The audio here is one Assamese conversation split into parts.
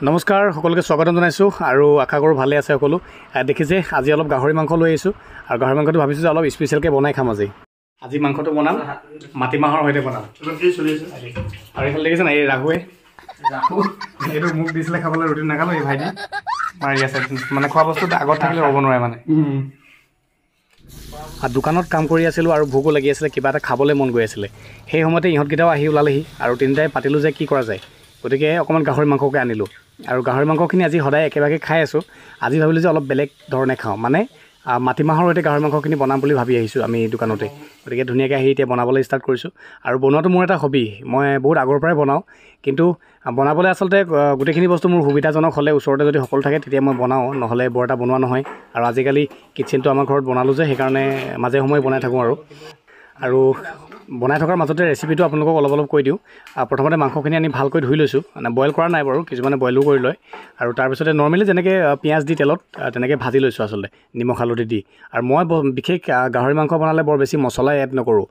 নমস্কাৰ সকলোকে স্বাগতম জনাইছোঁ আৰু আশা কৰোঁ ভালে আছে সকলো। দেখিছে আজি অলপ গাহৰি মাংস লৈ আহিছোঁ আৰু গাহৰি মাংসটো ভাবিছোঁ যে অলপ স্পেচিয়েলকৈ বনাই খাম আজি মাংসটো বনাম মাটিমাহৰ সৈতে বনাম। আৰু এইফালে দেখিছে নাই এই ৰাহুৱে এইটো মোক দিছিলে খাবলৈ ৰুটি নাখালোঁ এই ভাইটি মাৰি আছে মানে খোৱা বস্তুটো আগত থাকিলে ৰ'ব নোৱাৰে মানে। দোকানত কাম কৰি আছিলোঁ আৰু ভোকো লাগি আছিলে, কিবা এটা খাবলৈ মন গৈ আছিলে। সেই সময়তে ইহঁতকেইটাও আহি ওলালেহি আৰু তিনিটাই পাতিলোঁ যে কি কৰা যায়, গতিকে অকণমান গাহৰি মাংসকে আনিলোঁ। আৰু গাহৰি মাংসখিনি আজি সদায় একেবাৰে খাই আছোঁ, আজি ভাবিলোঁ যে অলপ বেলেগ ধৰণে খাওঁ, মানে মাটিমাহৰ সৈতে গাহৰি মাংসখিনি বনাম বুলি ভাবি আহিছোঁ আমি দোকানতে। গতিকে ধুনীয়াকৈ আহি এতিয়া বনাবলৈ ষ্টাৰ্ট কৰিছোঁ। আৰু বনোৱাটো মোৰ এটা হবি, মই বহুত আগৰ পৰাই বনাওঁ, কিন্তু বনাবলৈ আচলতে গোটেইখিনি বস্তু মোৰ সুবিধাজনক হ'লে ওচৰতে যদি সকলো থাকে তেতিয়া মই বনাওঁ, নহ'লে বৰ এটা বনোৱা নহয়। আৰু আজিকালি কিটচেনটো আমাৰ ঘৰত বনালোঁ যে সেইকাৰণে মাজে সময়ে বনাই থাকোঁ আৰু বনাই থকাৰ মাজতে ৰেচিপিটো আপোনালোকক অলপ কৈ দিওঁ। প্ৰথমতে মাংসখিনি আনি ভালকৈ ধুই লৈছোঁ, মানে বইল কৰা নাই বাৰু, কিছুমানে বইলো কৰি লয়। আৰু তাৰপিছতে নৰ্মেলি যেনেকৈ পিঁয়াজ দি তেলত তেনেকৈ ভাজি লৈছোঁ আচলতে নিমখ হালধি দি। আৰু মই বিশেষ গাহৰি মাংস বনালে বৰ বেছি মছলা এড নকৰোঁ,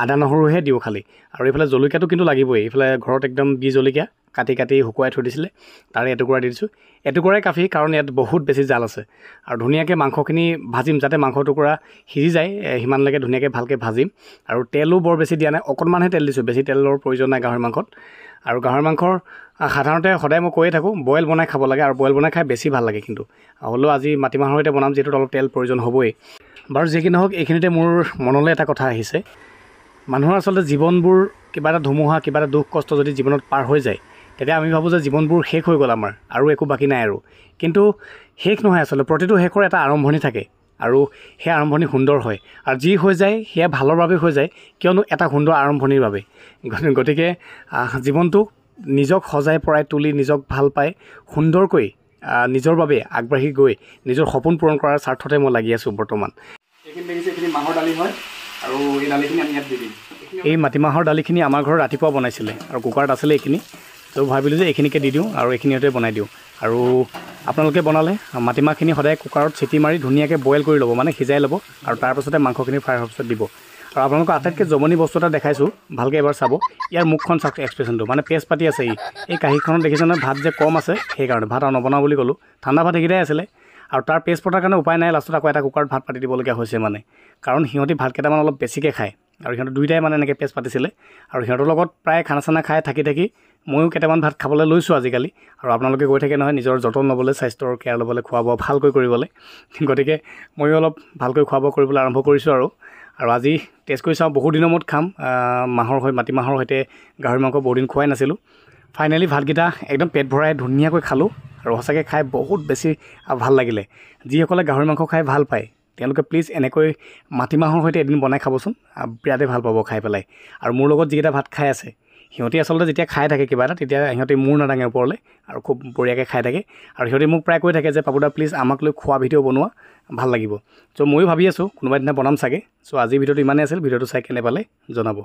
আদা নহৰুহে দিওঁ খালি। আৰু এইফালে জলকীয়াটো কিন্তু লাগিবই, এইফালে ঘৰত একদম বি জলকীয়া কাটি শুকুৱাই থৈ দিছিলে, তাৰে এটুকুৰা দি দিছোঁ। এটুকুৰাই কাফি, কাৰণ ইয়াত বহুত বেছি জাল আছে। আৰু ধুনীয়াকৈ মাংসখিনি ভাজিম, যাতে মাংস টুকুৰা সিজি যায় সিমানলৈকে ধুনীয়াকৈ ভালকৈ ভাজিম। আৰু তেলো বৰ বেছি দিয়া নাই, অকণমানহে তেল দিছোঁ, বেছি তেলৰ প্ৰয়োজন নাই গাহৰি মাংসত। আৰু গাহৰি মাংসৰ সাধাৰণতে সদায় মই কৈয়ে থাকোঁ বইল বনাই খাব লাগে, আৰু বইল বনাই খাই বেছি ভাল লাগে। কিন্তু হ'লেও আজি মাটিমাহৰ সৈতে বনাম, যিহেতু অলপ তেল প্ৰয়োজন হ'বই। বাৰু যি কি নহওক, এইখিনিতে মোৰ মনলৈ এটা কথা আহিছে, মানুহৰ আচলতে জীৱনবোৰ কিবা এটা ধুমুহা, কিবা এটা দুখ কষ্ট যদি জীৱনত পাৰ হৈ যায়, তেতিয়া আমি ভাবোঁ যে জীৱনবোৰ শেষ হৈ গ'ল আমাৰ, আৰু একো বাকী নাই আৰু। কিন্তু শেষ নহয়, আচলতে প্ৰতিটো শেষৰ এটা আৰম্ভণি থাকে, আৰু সেই আৰম্ভণি সুন্দৰ হয়। আৰু যি হৈ যায় সেয়া ভালৰ বাবে হৈ যায়, কিয়নো এটা সুন্দৰ আৰম্ভণিৰ বাবে। গতিকে জীৱনটোক নিজক সজাই পৰাই তুলি, নিজক ভাল পাই সুন্দৰকৈ নিজৰ বাবে আগবাঢ়ি গৈ নিজৰ সপোন পূৰণ কৰাৰ স্বাৰ্থতে মই লাগি আছোঁ বৰ্তমান। এইখিনি দেখিছে, এইখিনি মাহৰ দালি হয়, আৰু এই দালিখিনি আমি ইয়াত দি দিম। এই মাটিমাহৰ দালিখিনি আমাৰ ঘৰত ৰাতিপুৱা বনাইছিলে আৰু কুকাৰত আছিলে এইখিনি, তো ভাবিলোঁ যে এইখিনিকে দি দিওঁ আৰু এইখিনিতে বনাই দিওঁ। আৰু আপোনালোকে বনালে মাটিমাহখিনি সদায় কুকাৰত চিটি মাৰি ধুনীয়াকৈ বইল কৰি ল'ব, মানে সিজাই ল'ব, আৰু তাৰপাছতে মাংসখিনি ফ্ৰাই হোৱাৰ পিছত দিব। আৰু আপোনালোকক আটাইতকৈ জমনি বস্তু এটা দেখাইছোঁ, ভালকৈ এবাৰ চাব। ইয়াৰ মুখখন চাওক, এক্সপ্ৰেশ্যনটো, মানে পেজ পাতি আছে এই কাঁহীখনত দেখিছে নহয়, ভাত যে কম আছে সেইকাৰণে, ভাত আৰু নবনাওঁ বুলি ক'লোঁ, ঠাণ্ডা ভাত সেইকেইটাই আছিলে। আৰু তাৰ পেজ পতাৰ কাৰণে উপায় নাই, লাষ্টত আকৌ এটা কুকাৰত ভাত পাতি দিবলগীয়া হৈছে, মানে কাৰণ সিহঁতি ভাত কেইটামান অলপ বেছিকৈ খায়, আৰু সিহঁতে দুইটাই মানে এনেকৈ পেজ পাতিছিলে। আৰু সিহঁতৰ লগত প্ৰায় খানা চানা খাই থাকি ময়ো কেইটামান ভাত খাবলৈ লৈছোঁ আজিকালি। আৰু আপোনালোকে কৈ থাকে নহয় নিজৰ যতন ল'বলৈ, স্বাস্থ্যৰ কেয়াৰ ল'বলৈ, খোৱা বোৱা ভালকৈ কৰিবলৈ, গতিকে ময়ো অলপ ভালকৈ খোৱা বোৱা কৰিবলৈ আৰম্ভ কৰিছোঁ। আৰু আজি টেষ্ট কৰি চাওঁ, বহুত দিনৰ মূৰত খাম মাটিমাহৰ সৈতে গাহৰি মাংস, বহুদিন খোৱাই নাছিলোঁ। ফাইনেলি ভাতকেইটা একদম পেট ভৰাই ধুনীয়াকৈ খালোঁ, আৰু সঁচাকৈ খাই বহুত বেছি ভাল লাগিলে। যিসকলে গাহৰি মাংস খাই ভাল পায় তেওঁলোকে প্লিজ এনেকৈ মাটিমাহৰ সৈতে এদিন বনাই খাবচোন, বিৰাটেই ভাল পাব খাই পেলাই। আৰু মোৰ লগত যিকেইটা ভাত খাই আছে, সিহঁতি আচলতে যেতিয়া খাই থাকে কিবা এটা, তেতিয়া সিহঁতি মূৰ নাদাঙে ওপৰলৈ, আৰু খুব বঢ়িয়াকৈ খাই থাকে। আৰু সিহঁতি মোক প্ৰায় কৈ থাকে যে পাপুদা প্লিজ আমাক লৈ খোৱা ভিডিঅ' বনোৱা, ভাল লাগিব। চ' ময়ো ভাবি আছোঁ কোনোবা দিনা বনাম চাগে। চ' আজিৰ ভিডিঅ'টো ইমানেই আছিল, ভিডিঅ'টো চাই কেনে পালে জনাব।